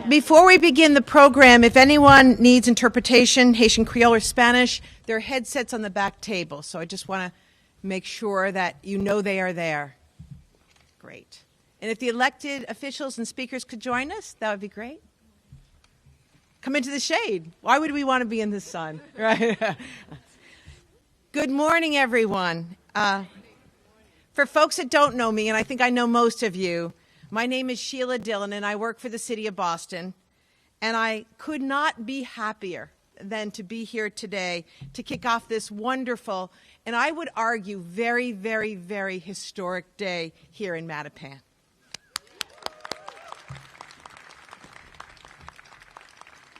Before we begin the program, if anyone needs interpretation, Haitian Creole or Spanish, there are headsets on the back table. So I just want to make sure that you know they are there. Great. And if the elected officials and speakers could join us, that would be great. Come into the shade. Why would we want to be in the sun? Right? Good morning, everyone. For folks that don't know me, and I think I know most of you, my name is Sheila Dillon, and I work for the City of Boston. And I could not be happier than to be here today to kick off this wonderful, and I would argue very, very, very historic day here in Mattapan.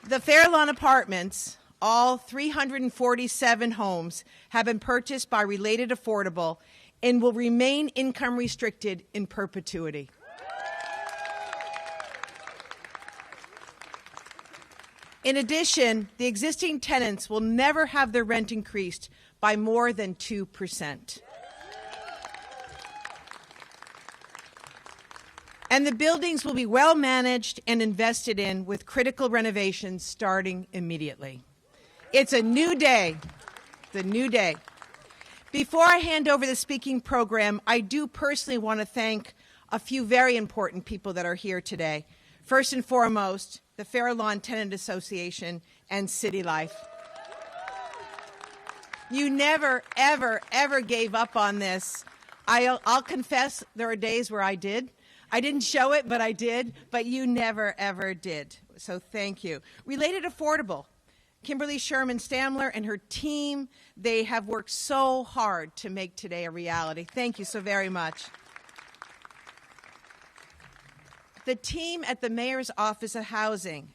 The Fairlawn Apartments, all 347 homes, have been purchased by Related Affordable and will remain income restricted in perpetuity. In addition, the existing tenants will never have their rent increased by more than 2%. And the buildings will be well managed and invested in with critical renovations starting immediately. It's a new day. It's a new day. Before I hand over the speaking program, I do personally want to thank a few very important people that are here today. First and foremost, the Fairlawn Tenant Association and City Life. You never, ever, ever gave up on this. I'll confess there are days where I did. I didn't show it, but I did. But you never, ever did. So thank you. Related Affordable. Kimberly Sherman Stamler and her team, they have worked so hard to make today a reality. Thank you so very much. The team at the Mayor's Office of Housing,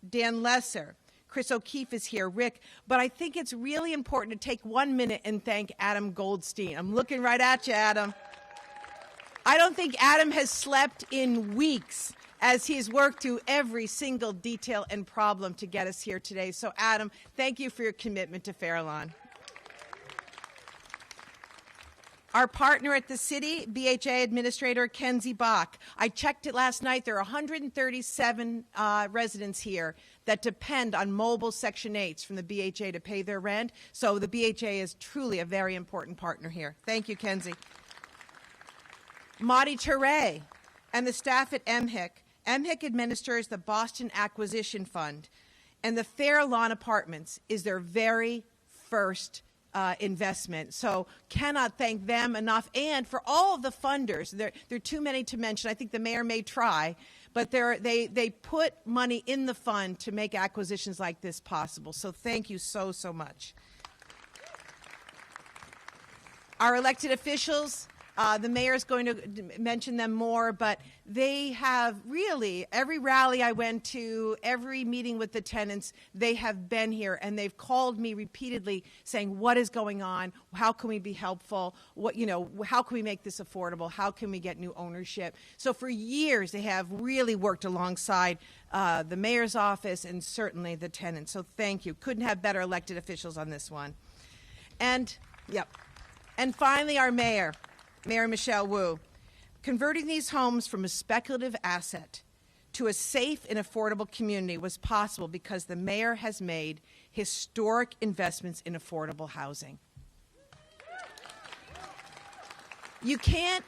Dan Lesser, Chris O'Keefe is here, Rick, but I think it's really important to take 1 minute and thank Adam Goldstein. I'm looking right at you, Adam. I don't think Adam has slept in weeks as he's worked through every single detail and problem to get us here today. So, Adam, thank you for your commitment to Fairlawn. Our partner at the city, BHA Administrator Kenzie Bach. I checked it last night. There are 137 residents here that depend on mobile Section 8s from the BHA to pay their rent. So the BHA is truly a very important partner here. Thank you, Kenzie. Madi Ture and the staff at MHIC. MHIC administers the Boston Acquisition Fund, and the Fairlawn Apartments is their very first investment. So cannot thank them enough, and for all of the funders. There are too many to mention. I think the mayor may try, but they put money in the fund to make acquisitions like this possible. So thank you so, so much. Our elected officials, the mayor is going to mention them more, but they have really, every rally I went to, every meeting with the tenants, they have been here, and they've called me repeatedly saying, what is going on? How can we be helpful? How can we make this affordable? How can we get new ownership? So for years, they have really worked alongside the mayor's office and certainly the tenants. So thank you. Couldn't have better elected officials on this one. And finally, our mayor. Mayor Michelle Wu, converting these homes from a speculative asset to a safe and affordable community was possible because the mayor has made historic investments in affordable housing. You can't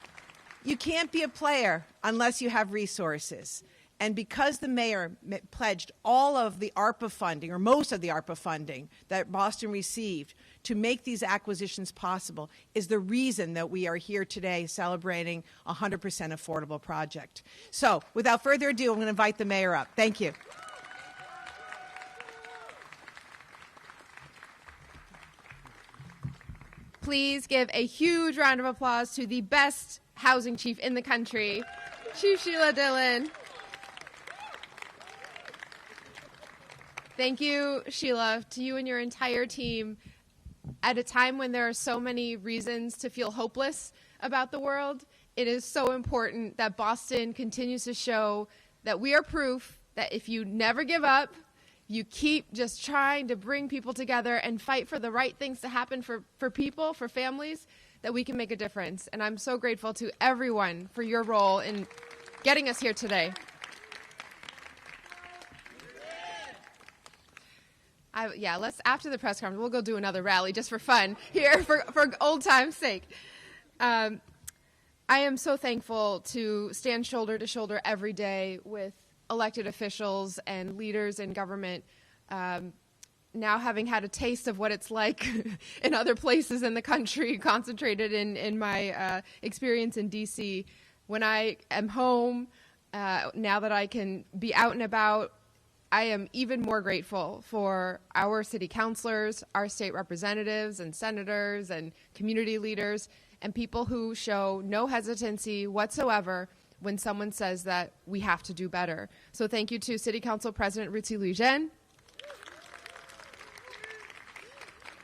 be a player unless you have resources. And because the mayor pledged all of the ARPA funding, or most of the ARPA funding that Boston received to make these acquisitions possible, is the reason that we are here today celebrating a 100% affordable project. So without further ado, I'm going to invite the mayor up. Thank you. Please give a huge round of applause to the best housing chief in the country, Chief Sheila Dillon. Thank you, Sheila, to you and your entire team. At a time when there are so many reasons to feel hopeless about the world, it is so important that Boston continues to show that we are proof that if you never give up, you keep just trying to bring people together and fight for the right things to happen for people, for families, that we can make a difference. And I'm so grateful to everyone for your role in getting us here today. Let's, after the press conference, we'll go do another rally just for fun here for old time's sake. I am so thankful to stand shoulder to shoulder every day with elected officials and leaders in government. Now having had a taste of what it's like in other places in the country, concentrated in my experience in D.C., when I am home, now that I can be out and about, I am even more grateful for our city councilors, our state representatives and senators and community leaders, and people who show no hesitancy whatsoever when someone says that we have to do better. So thank you to City Council President Ruti Luijen.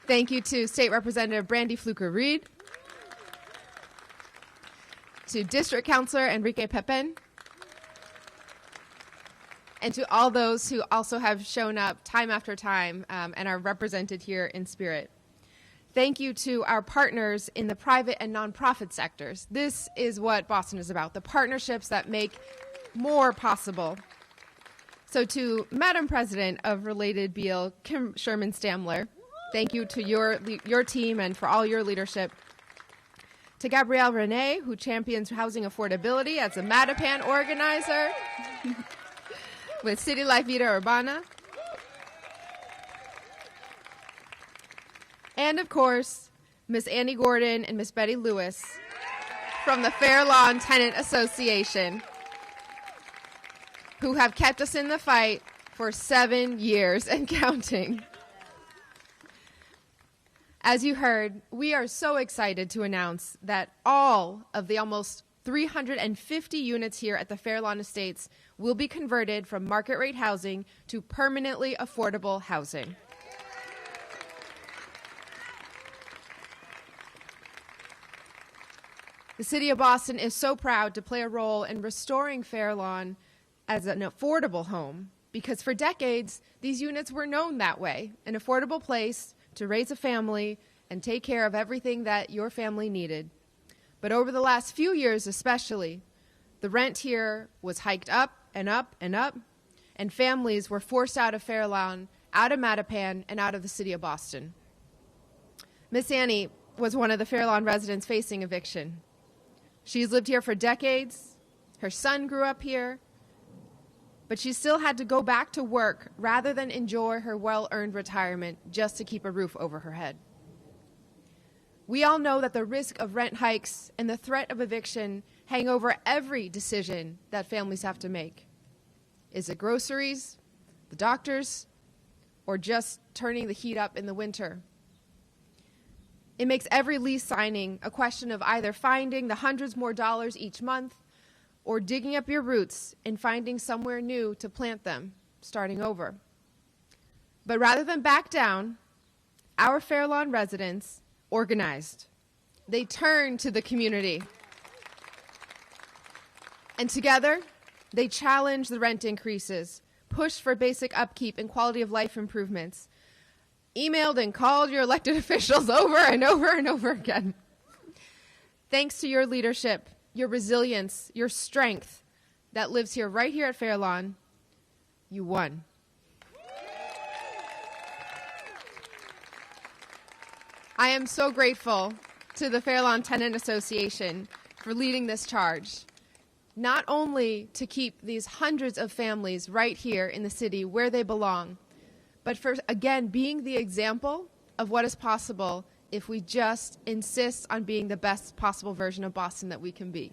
Thank you to State Representative Brandy Fluker-Reed. To District Councilor Enrique Pepin. And to all those who also have shown up time after time and are represented here in spirit. Thank you to our partners in the private and nonprofit sectors. This is what Boston is about, the partnerships that make more possible. So to Madam President of Related Beal, Kim Sherman-Stamler, thank you to your team and for all your leadership. To Gabrielle Renee, who champions housing affordability as a Mattapan organizer with City Life Vida Urbana. And of course, Miss Annie Gordon and Miss Betty Lewis from the Fairlawn Tenant Association, who have kept us in the fight for 7 years and counting. As you heard, we are so excited to announce that all of the almost 350 units here at the Fairlawn Estates will be converted from market rate housing to permanently affordable housing. The City of Boston is so proud to play a role in restoring Fairlawn as an affordable home, because for decades, these units were known that way, an affordable place to raise a family and take care of everything that your family needed. But over the last few years especially, the rent here was hiked up and up and up, and families were forced out of Fairlawn, out of Mattapan, and out of the City of Boston. Miss Annie was one of the Fairlawn residents facing eviction. She's lived here for decades. Her son grew up here, but she still had to go back to work rather than enjoy her well-earned retirement just to keep a roof over her head. We all know that the risk of rent hikes and the threat of eviction hang over every decision that families have to make. Is it groceries, the doctors, or just turning the heat up in the winter? It makes every lease signing a question of either finding the hundreds more dollars each month or digging up your roots and finding somewhere new to plant them, starting over. But rather than back down, our Fairlawn residents organized. They turned to the community. And together, they challenged the rent increases, pushed for basic upkeep and quality of life improvements, emailed and called your elected officials over and over and over again. Thanks to your leadership, your resilience, your strength that lives here right here at Fairlawn, you won. I am so grateful to the Fairlawn Tenant Association for leading this charge, not only to keep these hundreds of families right here in the city where they belong, but for, again, being the example of what is possible if we just insist on being the best possible version of Boston that we can be.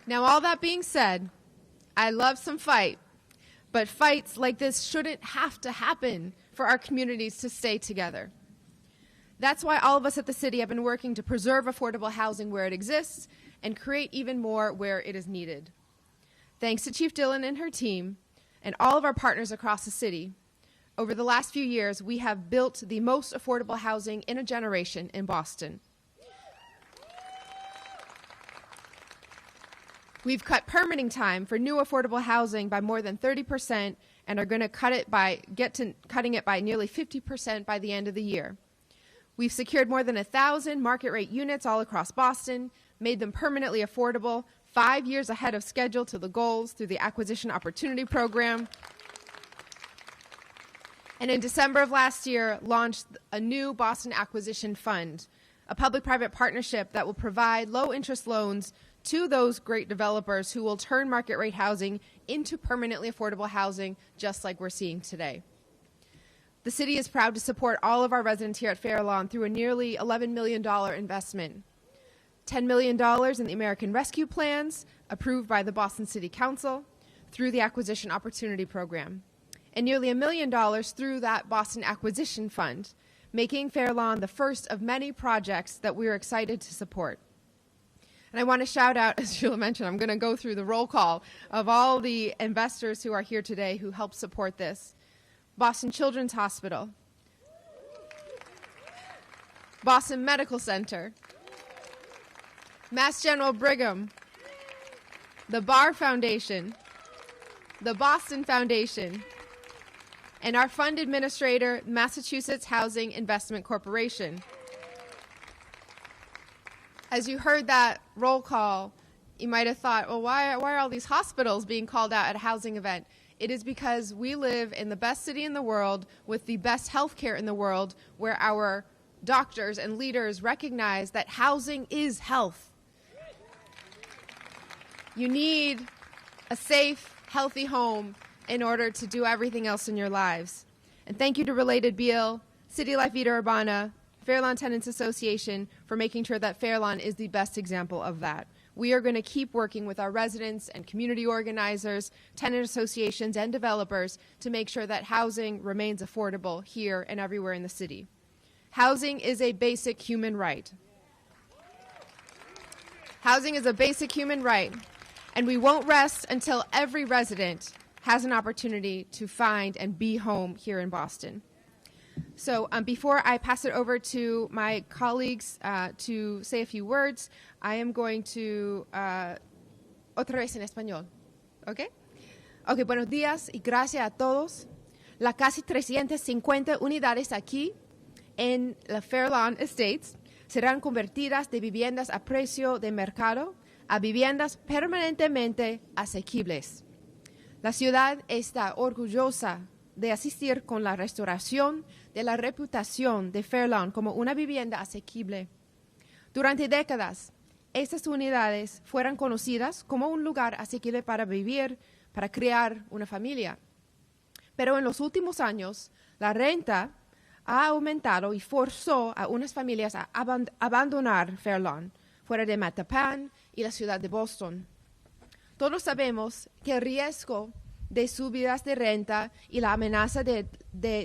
Now, all that being said, I love some fight. But fights like this shouldn't have to happen for our communities to stay together. That's why all of us at the city have been working to preserve affordable housing where it exists and create even more where it is needed. Thanks to Chief Dillon and her team and all of our partners across the city, over the last few years, we have built the most affordable housing in a generation in Boston. We've cut permitting time for new affordable housing by more than 30% and are going to get to cutting it by nearly 50% by the end of the year. We've secured more than 1,000 market rate units all across Boston, made them permanently affordable, 5 years ahead of schedule to the goals through the Acquisition Opportunity Program. And in December of last year, launched a new Boston Acquisition Fund, a public-private partnership that will provide low-interest loans to those great developers who will turn market-rate housing into permanently affordable housing, just like we're seeing today. The city is proud to support all of our residents here at Fairlawn through a nearly $11 million investment. $10 million in the American Rescue Plans, approved by the Boston City Council, through the Acquisition Opportunity Program, and nearly $1 million through that Boston Acquisition Fund, making Fairlawn the first of many projects that we are excited to support. And I want to shout out, as Sheila mentioned, I'm going to go through the roll call of all the investors who are here today who helped support this. Boston Children's Hospital, Boston Medical Center, Mass General Brigham, the Barr Foundation, the Boston Foundation, and our fund administrator, Massachusetts Housing Investment Corporation. As you heard that roll call, you might have thought, well, why are all these hospitals being called out at a housing event? It is because we live in the best city in the world with the best health care in the world, where our doctors and leaders recognize that housing is health. You need a safe, healthy home in order to do everything else in your lives. And thank you to Related Beal, City Life Vida Urbana, Fairlawn Tenants Association for making sure that Fairlawn is the best example of that. We are going to keep working with our residents and community organizers, tenant associations, and developers to make sure that housing remains affordable here and everywhere in the city. Housing is a basic human right. Housing is a basic human right, and we won't rest until every resident has an opportunity to find and be home here in Boston. So before I pass it over to my colleagues to say a few words, I am going to otra vez en español. ¿Ok? Ok, buenos días y gracias a todos. Las casi 350 unidades aquí en la Fairlawn Estates serán convertidas de viviendas a precio de mercado a viviendas permanentemente asequibles. La ciudad está orgullosa de asistir con la restauración de la reputación de Fairlawn como una vivienda asequible. Durante décadas, estas unidades fueron conocidas como un lugar asequible para vivir, para crear una familia. Pero en los últimos años, la renta ha aumentado y forzó a unas familias a abandonar Fairlawn, fuera de Mattapan y la ciudad de Boston. Todos sabemos que el riesgo de subidas de renta y la amenaza de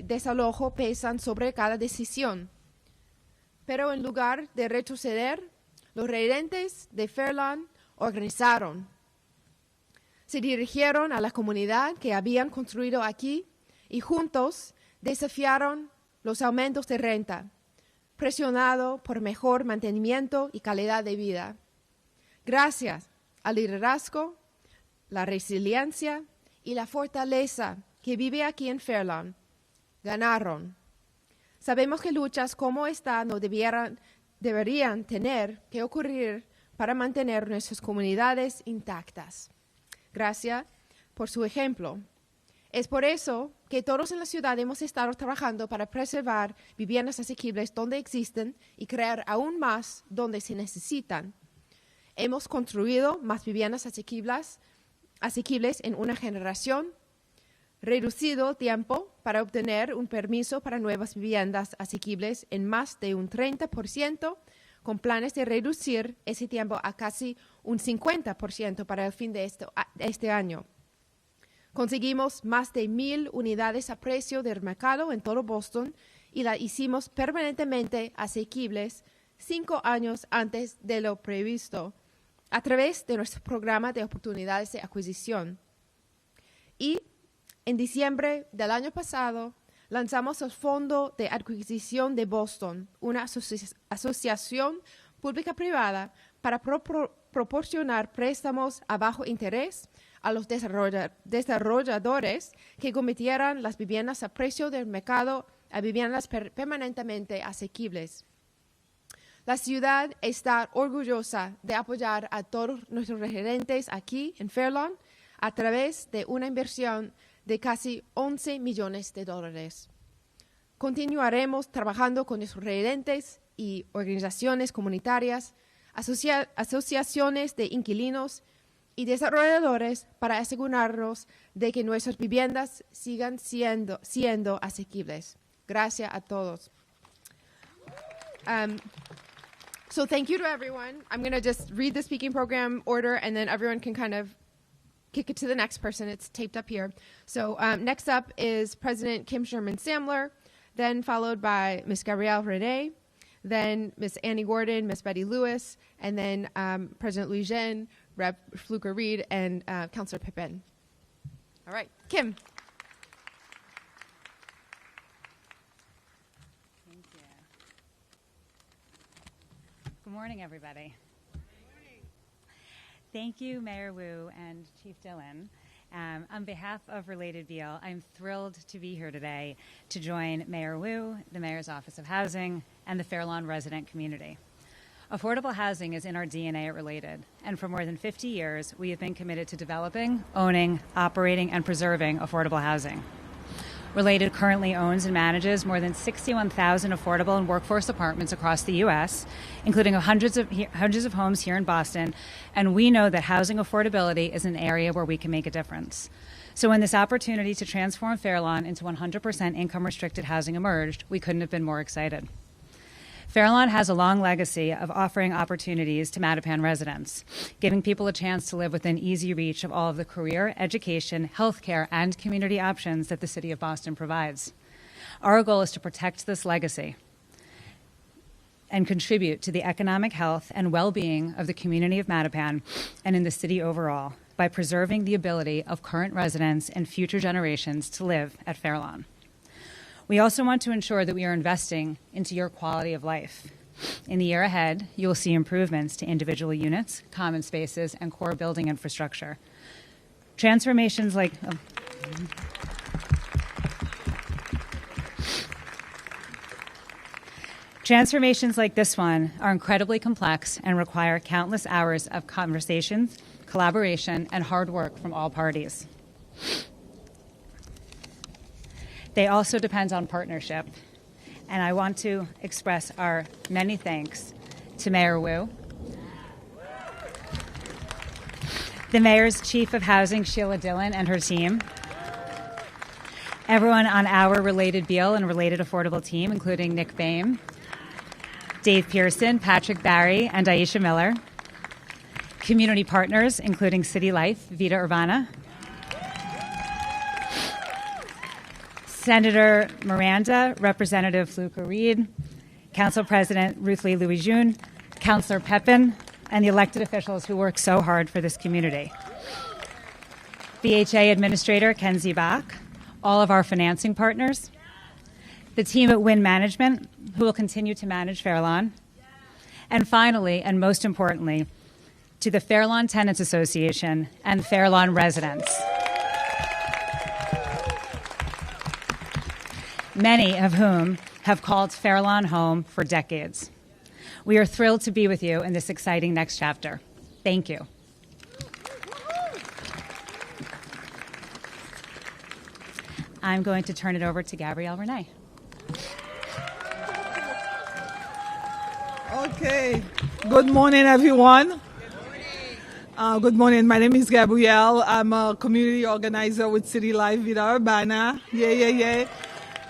desalojo pesan sobre cada decisión. Pero en lugar de retroceder, los residentes de Fairlawn organizaron. Se dirigieron a la comunidad que habían construido aquí y juntos desafiaron los aumentos de renta, presionado por mejor mantenimiento y calidad de vida. Gracias al liderazgo, la resiliencia y la fortaleza que vive aquí en Fairlawn, ganaron. Sabemos que luchas como esta no deberían tener que ocurrir para mantener nuestras comunidades intactas. Gracias por su ejemplo. Es por eso que todos en la ciudad hemos estado trabajando para preservar viviendas asequibles donde existen y crear aún más donde se necesitan. Hemos construido más viviendas asequibles en una generación, reducido el tiempo para obtener un permiso para nuevas viviendas asequibles en más de un 30%, con planes de reducir ese tiempo a casi un 50% para el fin de este año. Conseguimos más de 1,000 unidades a precio del mercado en todo Boston y las hicimos permanentemente asequibles 5 años antes de lo previsto, a través de nuestro programa de oportunidades de adquisición. Y en diciembre del año pasado lanzamos el Fondo de Adquisición de Boston, una asociación pública-privada para proporcionar préstamos a bajo interés a los desarrolladores que convirtieran las viviendas a precio del mercado a viviendas permanentemente asequibles. La ciudad está orgullosa de apoyar a todos nuestros residentes aquí en Fairlawn a través de una inversión de casi $11 millones. Continuaremos trabajando con nuestros residentes y organizaciones comunitarias, asociaciones de inquilinos y desarrolladores para asegurarnos de que nuestras viviendas sigan siendo asequibles. Gracias a todos. So thank you to everyone. I'm going to just read the speaking program order, and then everyone can kind of kick it to the next person. It's taped up here. So next up is President Kim Sherman-Samler, then followed by Ms. Gabrielle Rene, then Ms. Annie Gordon, Ms. Betty Lewis, and then President Louis Jean, Rep. Fluker Reed, and Councilor Pippin. All right, Kim. Thank you. Good morning, everybody. Thank you, Mayor Wu and Chief Dillon. On behalf of Related Beal, I'm thrilled to be here today to join Mayor Wu, the Mayor's Office of Housing, and the Fairlawn resident community. Affordable housing is in our DNA at Related, and for more than 50 years, we have been committed to developing, owning, operating, and preserving affordable housing. Related currently owns and manages more than 61,000 affordable and workforce apartments across the U.S., including hundreds of homes here in Boston, and we know that housing affordability is an area where we can make a difference. So when this opportunity to transform Fairlawn into 100% income-restricted housing emerged, we couldn't have been more excited. Fairlawn has a long legacy of offering opportunities to Mattapan residents, giving people a chance to live within easy reach of all of the career, education, healthcare, and community options that the City of Boston provides. Our goal is to protect this legacy and contribute to the economic health and well-being of the community of Mattapan and in the city overall by preserving the ability of current residents and future generations to live at Fairlawn. We also want to ensure that we are investing into your quality of life. In the year ahead, you will see improvements to individual units, common spaces, and core building infrastructure. Transformations like this one are incredibly complex and require countless hours of conversations, collaboration, and hard work from all parties. They also depend on partnership, and I want to express our many thanks to Mayor Wu, the Mayor's Chief of Housing, Sheila Dillon, and her team, everyone on our Related Beal and Related Affordable team, including Nick Boehm, Dave Pearson, Patrick Barry, and Aisha Miller, community partners, including City Life, Vida Urbana, Senator Miranda, Representative Fluker Reed, Council President Ruth Lee Louis June, Councilor Pepin, and the elected officials who work so hard for this community. BHA Administrator Kenzie Bach, all of our financing partners, the team at Winn Management, who will continue to manage Fairlawn, and finally, and most importantly, to the Fairlawn Tenants Association and Fairlawn residents, many of whom have called Fairlawn home for decades. We are thrilled to be with you in this exciting next chapter. Thank you. I'm going to turn it over to Gabrielle Renee. Okay. Good morning, everyone. Good morning. My name is Gabrielle. I'm a community organizer with City Life Vida Urbana. Yeah.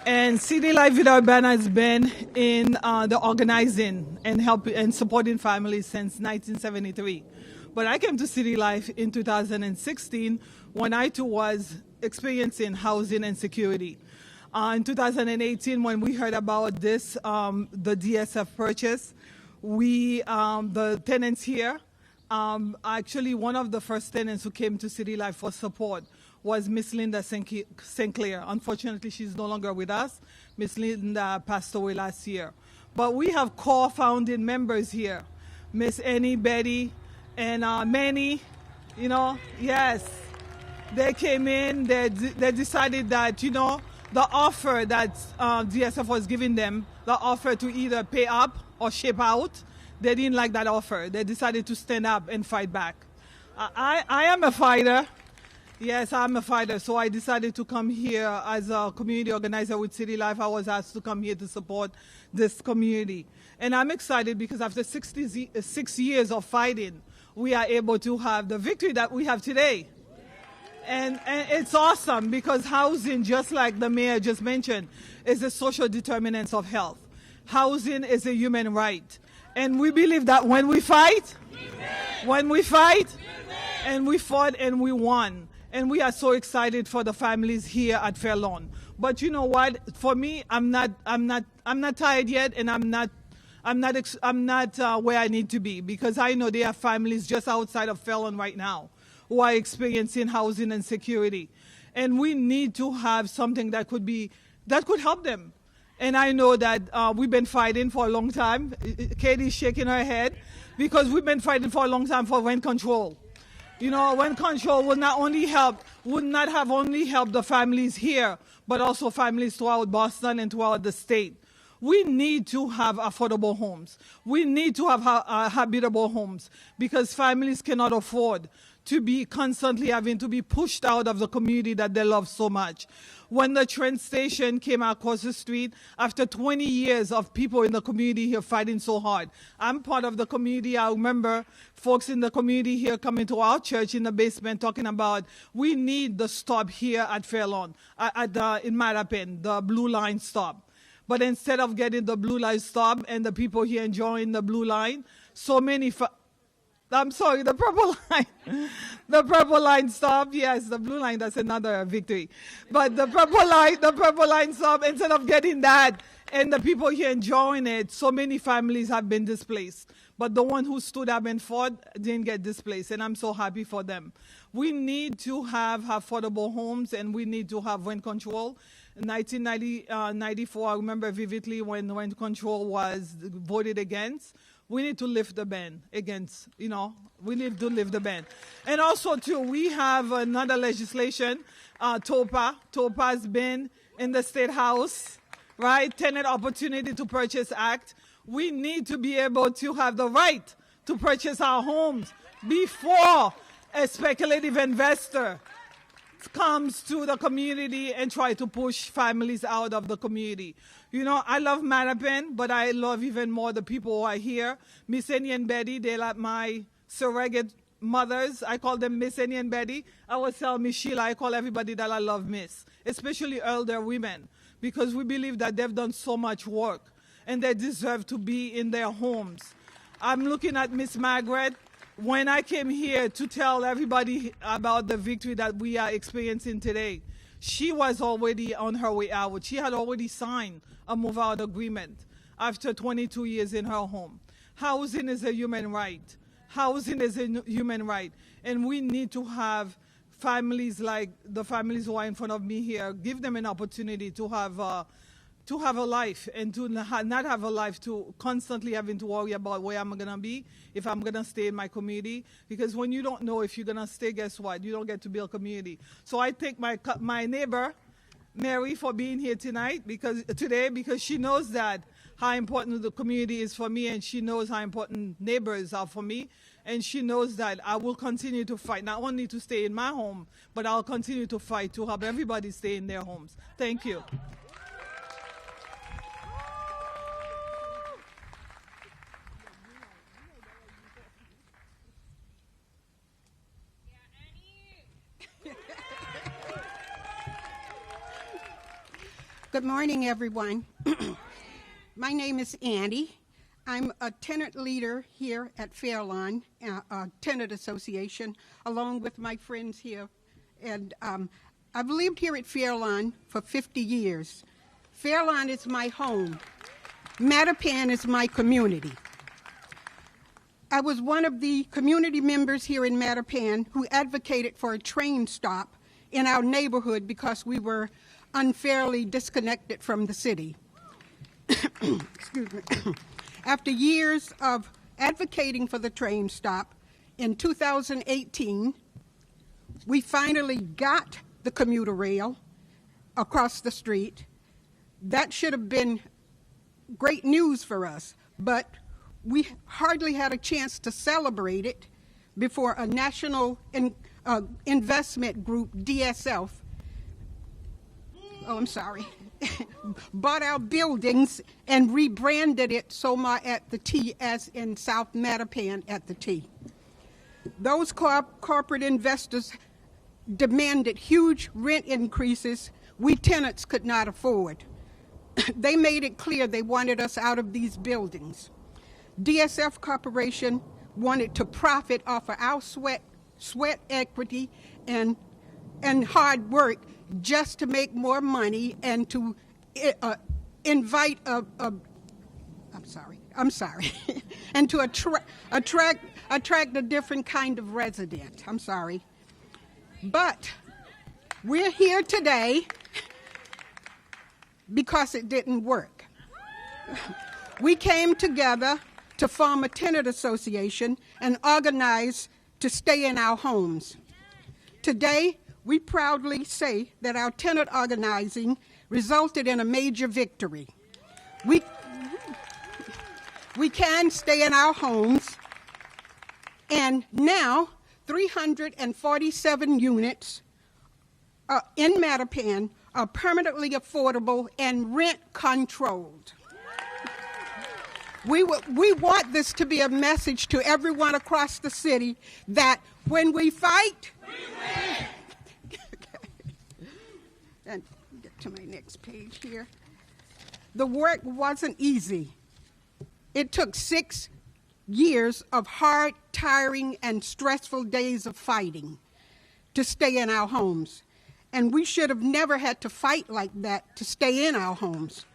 And City Life Vida Urbana has been in the organizing and helping and supporting families since 1973. But I came to City Life in 2016 when I too was experiencing housing insecurity. In 2018, when we heard about this, the DSF purchase, the tenants here, actually one of the first tenants who came to City Life for support was Miss Linda Sinclair. Unfortunately, she's no longer with us. Miss Linda passed away last year. But we have core founding members here, Miss Annie, Betty, and Manny. Yes, they came in. They decided that the offer that DSF was giving them, the offer to either pay up or ship out, they didn't like that offer. They decided to stand up and fight back. I am a fighter. Yes, I'm a fighter. So I decided to come here as a community organizer with City Life. I was asked to come here to support this community. And I'm excited because after 66 years of fighting, we are able to have the victory that we have today. And it's awesome because housing, just like the mayor just mentioned, is a social determinant of health. Housing is a human right. And we believe that when we fight, and we fought and we won. And we are so excited for the families here at Fairlawn. But you know what? For me, I'm not tired yet, and I'm not where I need to be, because I know there are families just outside of Fairlawn right now who are experiencing housing insecurity, and we need to have something that could help them. And I know that we've been fighting for a long time. Katie's shaking her head because we've been fighting for a long time for rent control. You know, rent control would not have only helped the families here, but also families throughout Boston and throughout the state. We need to have affordable homes. We need to have habitable homes, because families cannot afford to be constantly having to be pushed out of the community that they love so much. When the train station came across the street, after 20 years of people in the community here fighting so hard, I'm part of the community. I remember folks in the community here coming to our church in the basement talking about, we need the stop here at Fairlawn, in Mattapan, the Blue Line stop. But instead of getting the Blue Line stop and the people here enjoying the Blue Line, so many the Purple Line. The Purple Line stop. Yes, the Blue Line, that's another victory. But the Purple Line stop, instead of getting that and the people here enjoying it, so many families have been displaced. But the one who stood up and fought didn't get displaced, and I'm so happy for them. We need to have affordable homes, and we need to have rent control. In 1994, I remember vividly when rent control was voted against. We need to lift the ban against, we need to lift the ban. And also, too, we have another legislation, TOPA. TOPA has been in the State House, right? Tenant Opportunity to Purchase Act. We need to be able to have the right to purchase our homes before a speculative investor comes to the community and try to push families out of the community. I love Mattapan, but I love even more the people who are here. Miss Annie and Betty, they're like my surrogate mothers. I call them Miss Annie and Betty. I always tell Miss Sheila, I call everybody that I love Miss, especially elder women, because we believe that they've done so much work and they deserve to be in their homes. I'm looking at Miss Margaret. When I came here to tell everybody about the victory that we are experiencing today, she was already on her way out. She had already signed a move-out agreement after 22 years in her home. Housing is a human right. Housing is a human right. And we need to have families like the families who are in front of me here, give them an opportunity to have a life, and to not have a life to constantly having to worry about where I'm going to be, if I'm going to stay in my community. Because when you don't know if you're going to stay, guess what? You don't get to build community. So I thank my neighbor, Mary, for being here today, because she knows that how important the community is for me, and she knows how important neighbors are for me. And she knows that I will continue to fight, not only to stay in my home, but I'll continue to fight to help everybody stay in their homes. Thank you. Good morning, everyone. My name is Annie. I'm a tenant leader here at Fairlawn, Tenant Association, along with my friends here. And I've lived here at Fairlawn for 50 years. Fairlawn is my home. Mattapan is my community. I was one of the community members here in Mattapan who advocated for a train stop in our neighborhood because we were unfairly disconnected from the city. Excuse me. After years of advocating for the train stop, in 2018, we finally got the commuter rail. across the street. That should have been great news for us, but we hardly had a chance to celebrate it before a national investment group, DSF, bought our buildings and rebranded it Soma at the T as in South Mattapan at the T. Those corporate investors demanded huge rent increases we tenants could not afford. They made it clear they wanted us out of these buildings. DSF Corporation wanted to profit off of our sweat equity and hard work just to make more money and to invite and to attract a different kind of resident. I'm sorry. But we're here today because it didn't work. We came together to form a tenant association and organize to stay in our homes. Today, we proudly say that our tenant organizing resulted in a major victory. We can stay in our homes, and now 347 units in Mattapan are permanently affordable and rent controlled. We want this to be a message to everyone across the city that when we fight, we win. And get to my next page here. The work wasn't easy. It took 6 years of hard, tiring, and stressful days of fighting to stay in our homes. And we should have never had to fight like that to stay in our homes.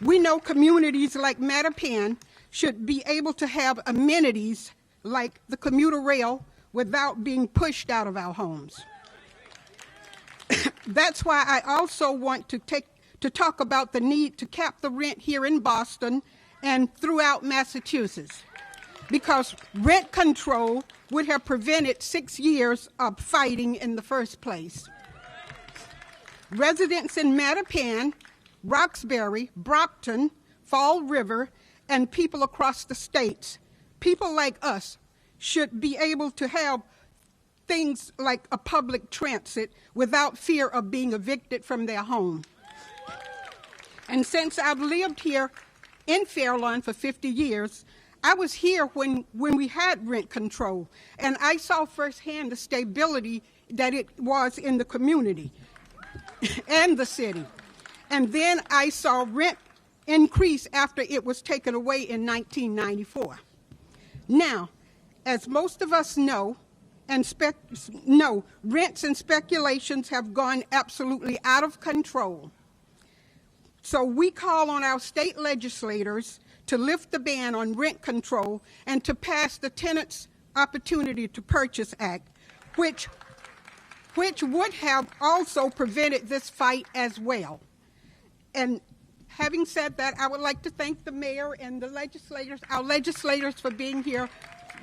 We know communities like Mattapan should be able to have amenities like the commuter rail without being pushed out of our homes. That's why I also want to talk about the need to cap the rent here in Boston and throughout Massachusetts, because rent control would have prevented 6 years of fighting in the first place. Residents in Mattapan, Roxbury, Brockton, Fall River, and people across the states, people like us, should be able to have things like a public transit without fear of being evicted from their home. And since I've lived here in Fairlawn for 50 years, I was here when we had rent control, and I saw firsthand the stability that it was in the community and the city. And then I saw rent increase after it was taken away in 1994. Now, as most of us know, rents and speculations have gone absolutely out of control. So we call on our state legislators to lift the ban on rent control and to pass the Tenants' Opportunity to Purchase Act, which would have also prevented this fight as well. And having said that, I would like to thank the mayor and the legislators, our legislators, for being here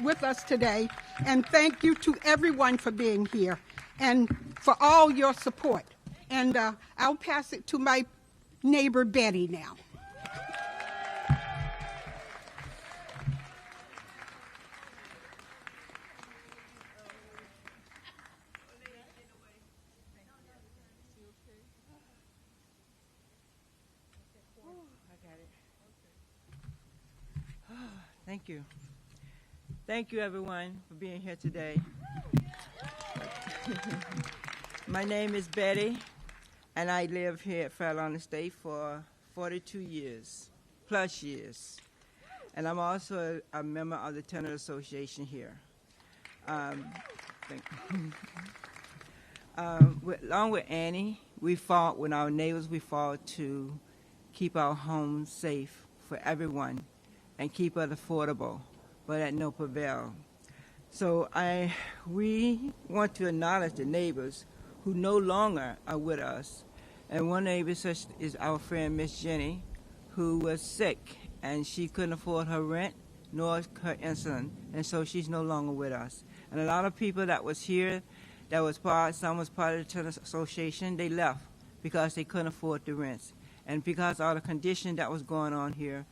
with us today, and thank you to everyone for being here and for all your support. And I'll pass it to my neighbor Betty now. Thank you. Thank you, everyone, for being here today. My name is Betty, and I live here at Fairlawn Estates for 42 years, plus years. And I'm also a member of the Tenant Association here. Along with Annie, we fought with our neighbors, we fought to keep our homes safe for everyone and keep it affordable, but at no prevail. So we want to acknowledge the neighbors who no longer are with us. And one neighbor such is our friend Miss Jenny, who was sick and she couldn't afford her rent nor her insulin, and so she's no longer with us. And a lot of people that was here, some was part of the Tenants Association, they left because they couldn't afford the rents. And because all the condition that was going on here,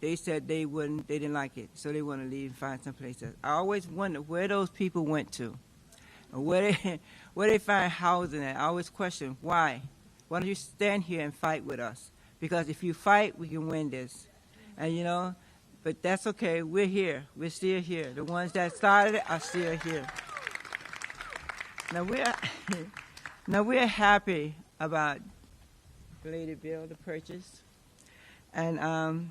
they said they didn't like it, so they want to leave and find someplace else. I always wonder where those people went to, and where they find housing at. I always question, why? Why don't you stand here and fight with us? Because if you fight, we can win this. And you know, but that's okay. We're here. We're still here. The ones that started it are still here. Now we're happy about Lady Beal, the purchase, and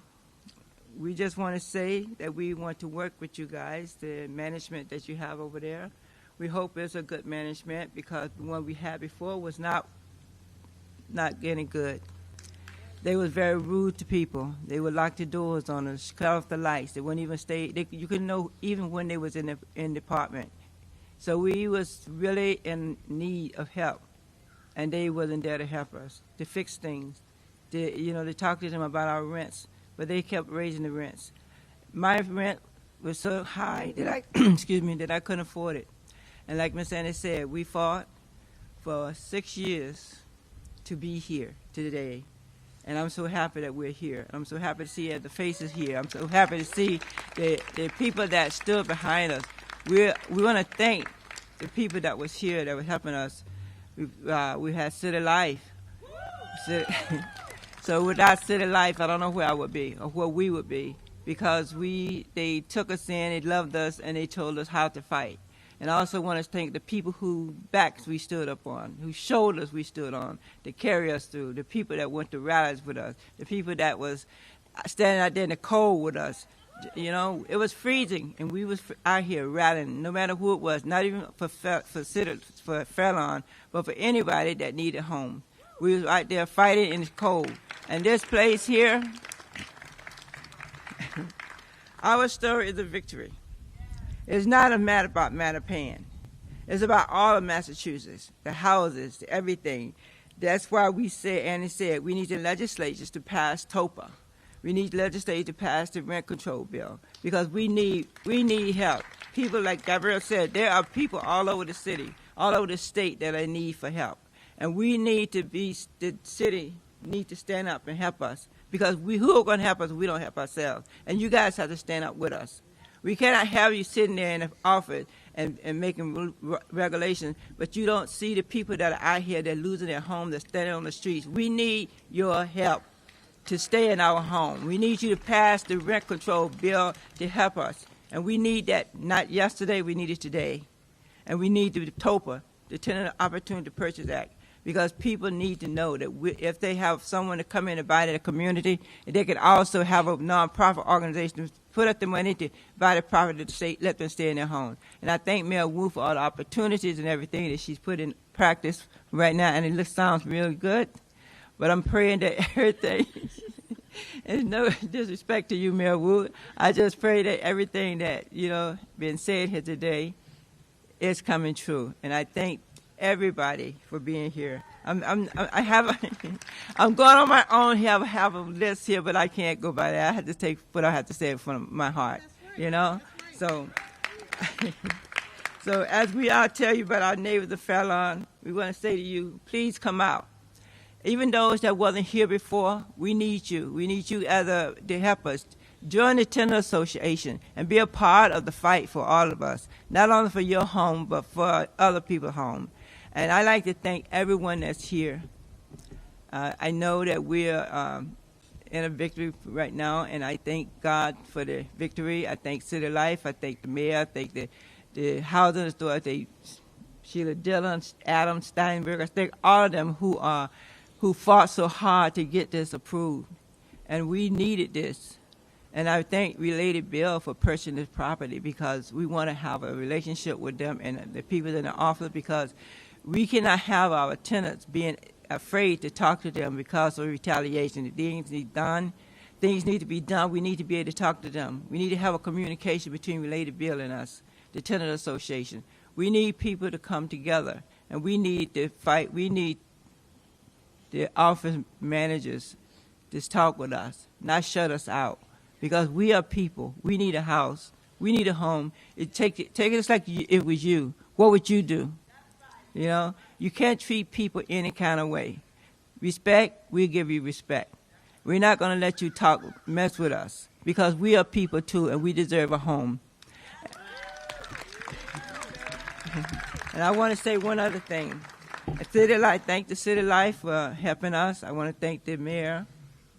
we just want to say that we want to work with you guys, the management that you have over there. We hope it's a good management, because the one we had before was not getting good. They was very rude to people. They would lock the doors on us, cut off the lights. They wouldn't even stay. You couldn't know even when they was in the apartment. So we was really in need of help, and they wasn't there to help us, to fix things, to talk to them about our rents, but they kept raising the rents. My rent was so high that that I couldn't afford it. And like Miss Annie said, we fought for 6 years to be here today. And I'm so happy that we're here. I'm so happy to see the faces here. I'm so happy to see the people that stood behind us. We want to thank the people that was here that were helping us. We had City Life. So without City Life, I don't know where I would be or where we would be, because they took us in, they loved us, and they told us how to fight. And I also want to thank the people whose backs we stood up on, whose shoulders we stood on to carry us through, the people that went to rallies with us, the people that was standing out there in the cold with us. You know, it was freezing, and we was out here rallying, no matter who it was, not even for Fairlawn, but for anybody that needed a home. We was out there fighting in the cold. And this place here, our story is a victory. It's not a matter about Mattapan. It's about all of Massachusetts, the houses, everything. That's why Annie said, we need the legislatures to pass TOPA. We need legislators to pass the rent control bill, because we need help. People, like Gabrielle said, there are people all over the city, all over the state that are in need for help. And the city need to stand up and help us, because who are going to help us if we don't help ourselves? And you guys have to stand up with us. We cannot have you sitting there in the office and making regulations, but you don't see the people that are out here that are losing their home, that are standing on the streets. We need your help to stay in our home. We need you to pass the rent control bill to help us. And we need that not yesterday, we need it today. And we need the TOPA, the Tenant Opportunity to Purchase Act, because people need to know that if they have someone to come in and buy their community, they can also have a nonprofit organization to put up the money to buy the property to let them stay in their home. And I thank Mayor Wu for all the opportunities and everything that she's put in practice right now, and it sounds really good. But I'm praying that everything, and no disrespect to you, Mayor Wu, I just pray that everything that, been said here today is coming true. And I thank everybody for being here. I'm going on my own here. I have a list here, but I can't go by that. I have to take what I have to say from my heart, So, so as we all tell you about our neighbors of Fairlawn, we want to say to you, please come out. Even those that wasn't here before, we need you. We need you to help us. Join the Tenant Association and be a part of the fight for all of us, not only for your home, but for other people's home. And I'd like to thank everyone that's here. I know that we're in a victory right now, and I thank God for the victory. I thank City Life. I thank the mayor. I thank the housing authority, Sheila Dillon, Adam Steinberg. I thank all of them who fought so hard to get this approved. And we needed this. And I thank Related Beal for purchasing this property, because we want to have a relationship with them and the people in the office, because we cannot have our tenants being afraid to talk to them because of retaliation. Things need done. Things need to be done. We need to be able to talk to them. We need to have a communication between Related Beal and us, the Tenant Association. We need people to come together, and we need to fight. We need the office managers to talk with us, not shut us out, because we are people. We need a house. We need a home. Take it just like it was you. What would you do? You You can't treat people any kind of way. Respect, we give you respect. We're not going to let you mess with us, because we are people too, and we deserve a home. And I want to say one other thing. Thank the City Life for helping us. I want to thank the Mayor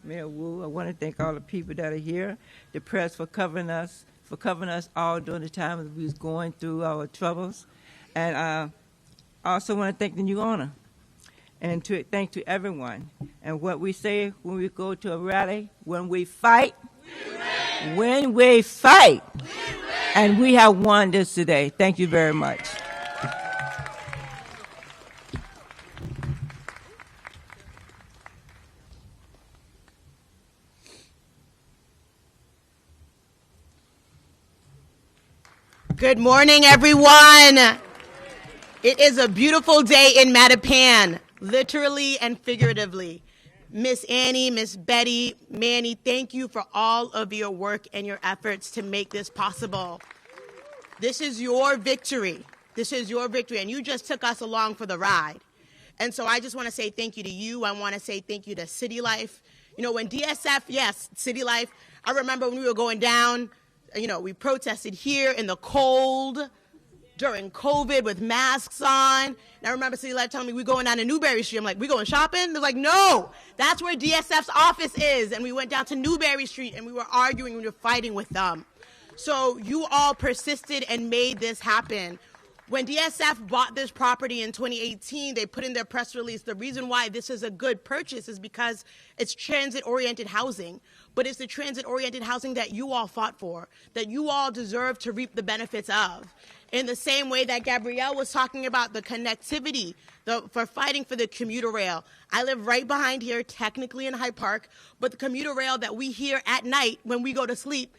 Wu. I want to thank all the people that are here, the press for covering us all during the time that we was going through our troubles. And I also want to thank the new owner, and to thank to everyone. And what we say when we go to a rally, when we fight, when we fight, and we have won this today. Thank you very much. Good morning, everyone. It is a beautiful day in Mattapan, literally and figuratively. Miss Annie, Miss Betty, Manny, thank you for all of your work and your efforts to make this possible. This is your victory. This is your victory, and you just took us along for the ride. And so I just want to say thank you to you. I want to say thank you to City Life. You know, when DSF, yes, City Life, I remember when we were going down, you know, we protested here in the cold during COVID with masks on. And I remember City Life telling me, we're going down to Newberry Street. I'm like, we going shopping? They're like, no, that's where DSF's office is. And we went down to Newberry Street and we were arguing, we were fighting with them. So you all persisted and made this happen. When DSF bought this property in 2018, they put in their press release, the reason why this is a good purchase is because it's transit-oriented housing. But it's the transit-oriented housing that you all fought for, that you all deserve to reap the benefits of. In the same way that Gabrielle was talking about the connectivity, for fighting for the commuter rail. I live right behind here, technically in Hyde Park, but the commuter rail that we hear at night when we go to sleep,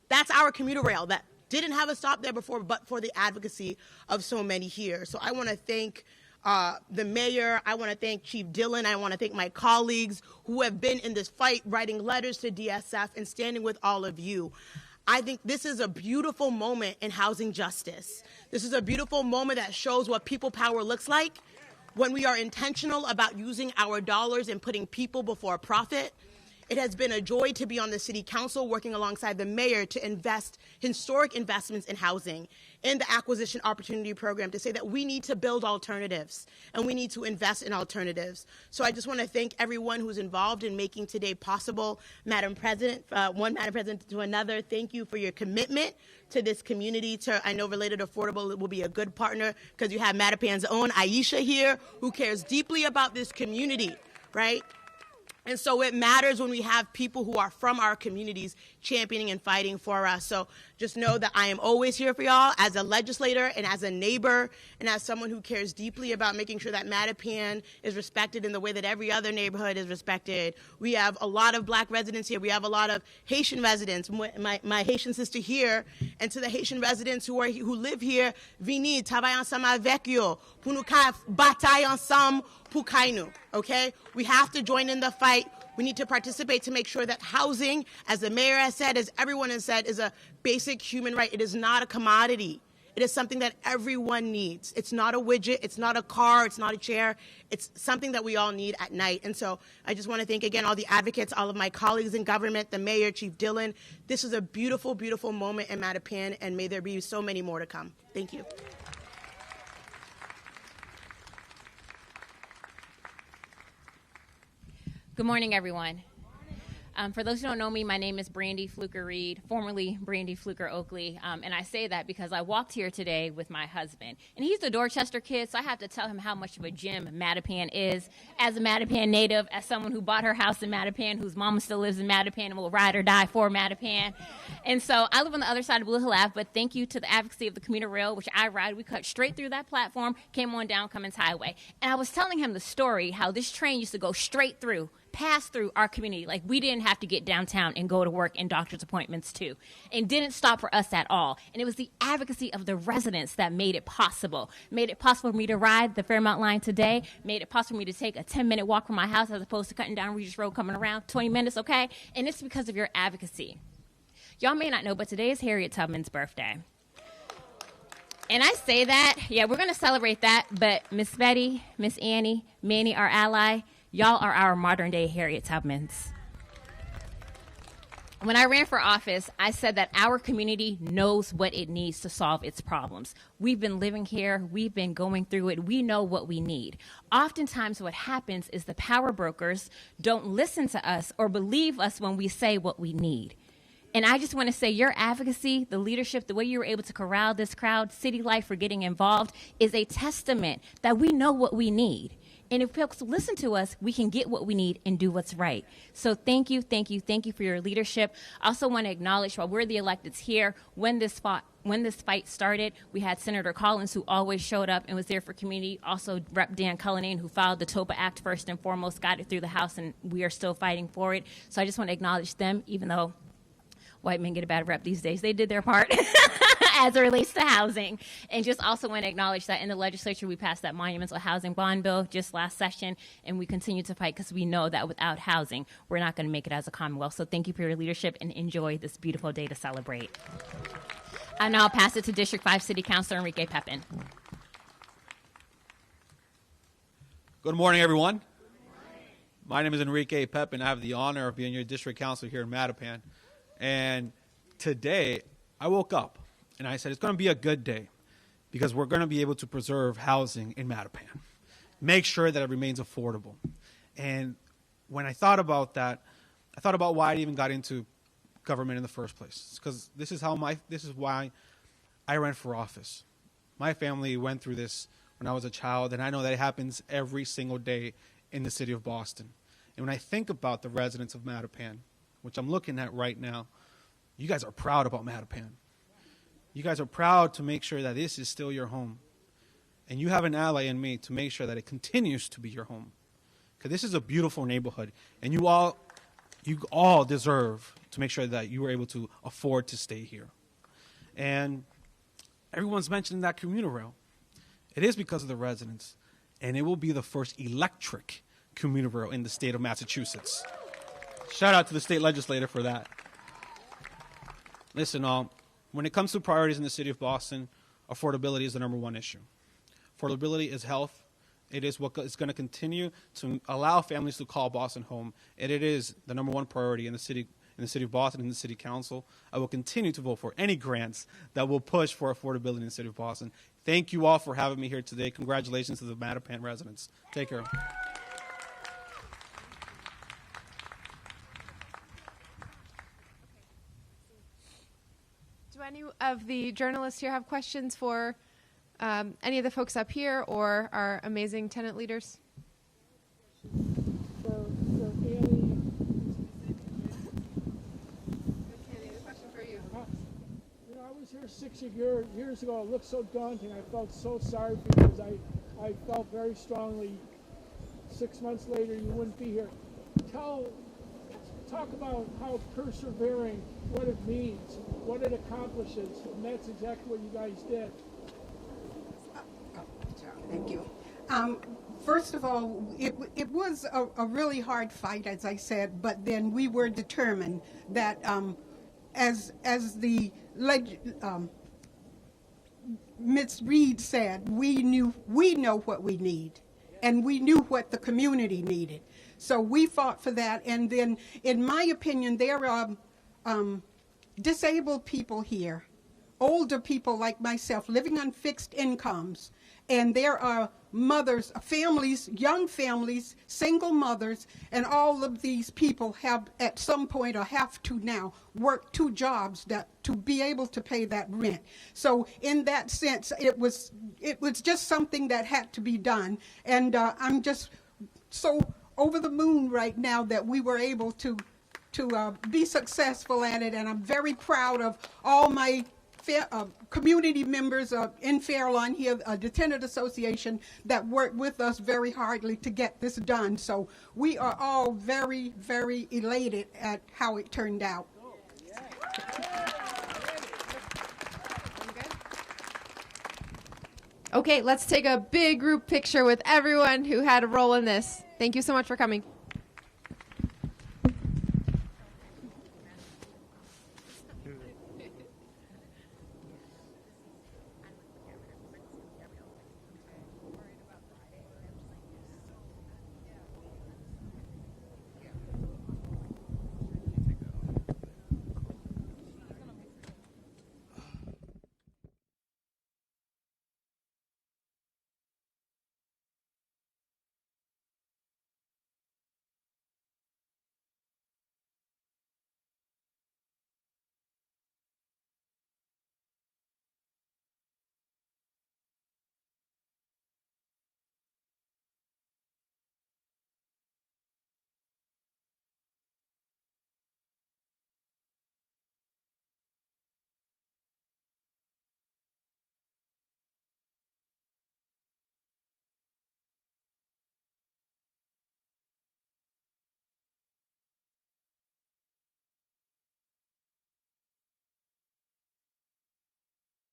that's our commuter rail that didn't have a stop there before, but for the advocacy of so many here. So I want to thank the mayor. I want to thank Chief Dillon. I want to thank my colleagues who have been in this fight, writing letters to DSF and standing with all of you. I think this is a beautiful moment in housing justice. This is a beautiful moment that shows what people power looks like when we are intentional about using our dollars and putting people before profit. It has been a joy to be on the city council working alongside the mayor to invest historic investments in housing, in the acquisition opportunity program, to say that we need to build alternatives and we need to invest in alternatives. So I just want to thank everyone who's involved in making today possible. Madam President, one Madam President to another, thank you for your commitment to this community. I know Related Affordable will be a good partner because you have Mattapan's own Aisha here who cares deeply about this community, right? And so it matters when we have people who are from our communities championing and fighting for us. So just know that I am always here for y'all as a legislator and as a neighbor and as someone who cares deeply about making sure that Mattapan is respected in the way that every other neighborhood is respected. We have a lot of Black residents here. We have a lot of Haitian residents, my Haitian sister here, and to the Haitian residents who live here, vini, travailler ensemble avec yo, pour nous batailler ensemble pour kainu, okay? We have to join in the fight. We need to participate to make sure that housing, as the mayor has said, as everyone has said, is a basic human right. It is not a commodity. It is something that everyone needs. It's not a widget. It's not a car. It's not a chair. It's something that we all need at night. And so I just want to thank, again, all the advocates, all of my colleagues in government, the mayor, Chief Dillon. This is a beautiful, beautiful moment in Mattapan, and may there be so many more to come. Thank you. Good morning, everyone. For those who don't know me, my name is Brandy Fluker-Reed, formerly Brandy Fluker-Oakley, and I say that because I walked here today with my husband. And he's a Dorchester kid, so I have to tell him how much of a gem Mattapan is. As a Mattapan native, as someone who bought her house in Mattapan, whose mama still lives in Mattapan and will ride or die for Mattapan. And so I live on the other side of Blue Hill Ave, but thank you to the advocacy of the commuter rail, which I ride. We cut straight through that platform, came on down Cummins Highway. And I was telling him the story, how this train used to go straight through, pass through our community. Like, we didn't have to get downtown and go to work and doctor's appointments too. And didn't stop for us at all. And it was the advocacy of the residents that made it possible. Made it possible for me to ride the Fairmount line today. Made it possible for me to take a 10-minute walk from my house as opposed to cutting down Regis Road coming around 20 minutes, okay? And it's because of your advocacy. Y'all may not know, but today is Harriet Tubman's birthday. And I say that, yeah, we're going to celebrate that, but Miss Betty, Miss Annie, Manny, our ally, y'all are our modern-day Harriet Tubmans. When I ran for office, I said that our community knows what it needs to solve its problems. We've been living here. We've been going through it. We know what we need. Oftentimes what happens is the power brokers don't listen to us or believe us when we say what we need. And I just want to say your advocacy, the leadership, the way you were able to corral this crowd, City Life for getting involved, is a testament that we know what we need. And if folks listen to us, we can get what we need and do what's right. So thank you for your leadership. I also want to acknowledge, while we're the electeds here, when this fight started, we had Senator Collins, who always showed up and was there for community. Also, Rep. Dan Cullinane, who filed the TOPA Act first and foremost, got it through the House, and we are still fighting for it. So I just want to acknowledge them, even though white men get a bad rep these days. They did their part as it relates to housing. And just also want to acknowledge that in the legislature, we passed that monumental housing bond bill just last session, and we continue to fight because we know that without housing, we're not going to make it as a Commonwealth. So thank you for your leadership, and enjoy this beautiful day to celebrate. And now I'll pass it to District 5 City Councilor Enrique Pepin. Good morning, everyone. My name is Enrique Pepin. I have the honor of being your district councilor here in Mattapan. And today, I woke up and I said, it's going to be a good day because we're going to be able to preserve housing in Mattapan, make sure that it remains affordable. And when I thought about that, I thought about why I even got into government in the first place. Because this is why I ran for office. My family went through this when I was a child, and I know that it happens every single day in the city of Boston. And when I think about the residents of Mattapan, which I'm looking at right now, you guys are proud about Mattapan. You guys are proud to make sure that this is still your home. And you have an ally in me to make sure that it continues to be your home. Because this is a beautiful neighborhood, and you all deserve to make sure that you were able to afford to stay here. And everyone's mentioning that commuter rail. It is because of the residents, and it will be the first electric commuter rail in the state of Massachusetts. Shout out to the state legislator for that. Listen, when it comes to priorities in the city of Boston, affordability is the number one issue. Affordability is health. It is what is going to continue to allow families to call Boston home, and it is the number one priority in the city of Boston and the city council. I will continue to vote for any grants that will push for affordability in the city of Boston. Thank you all for having me here today. Congratulations to the Mattapan residents. Take care. Do any of the journalists here have questions for any of the folks up here or our amazing tenant leaders? I was here 6 years ago. It looked so daunting. I felt so sorry because I felt very strongly 6 months later you wouldn't be here. Talk about how persevering, what it means, what it accomplishes, and that's exactly what you guys did. Thank you. First of all, it was a really hard fight, as I said, but then we were determined that as the Ms. Reed said, we know what we need, and we knew what the community needed. So we fought for that, and then, in my opinion, there are disabled people here, older people like myself, living on fixed incomes, and there are mothers, families, young families, single mothers, and all of these people have at some point or have to now work 2 jobs to be able to pay that rent. So in that sense, it was just something that had to be done, and I'm just so over the moon right now that we were able to be successful at it, and I'm very proud of all my community members in Fairlawn here, the Tenant Association, that worked with us very hardly to get this done. So we are all very, very elated at how it turned out. Okay, let's take a big group picture with everyone who had a role in this. Thank you so much for coming.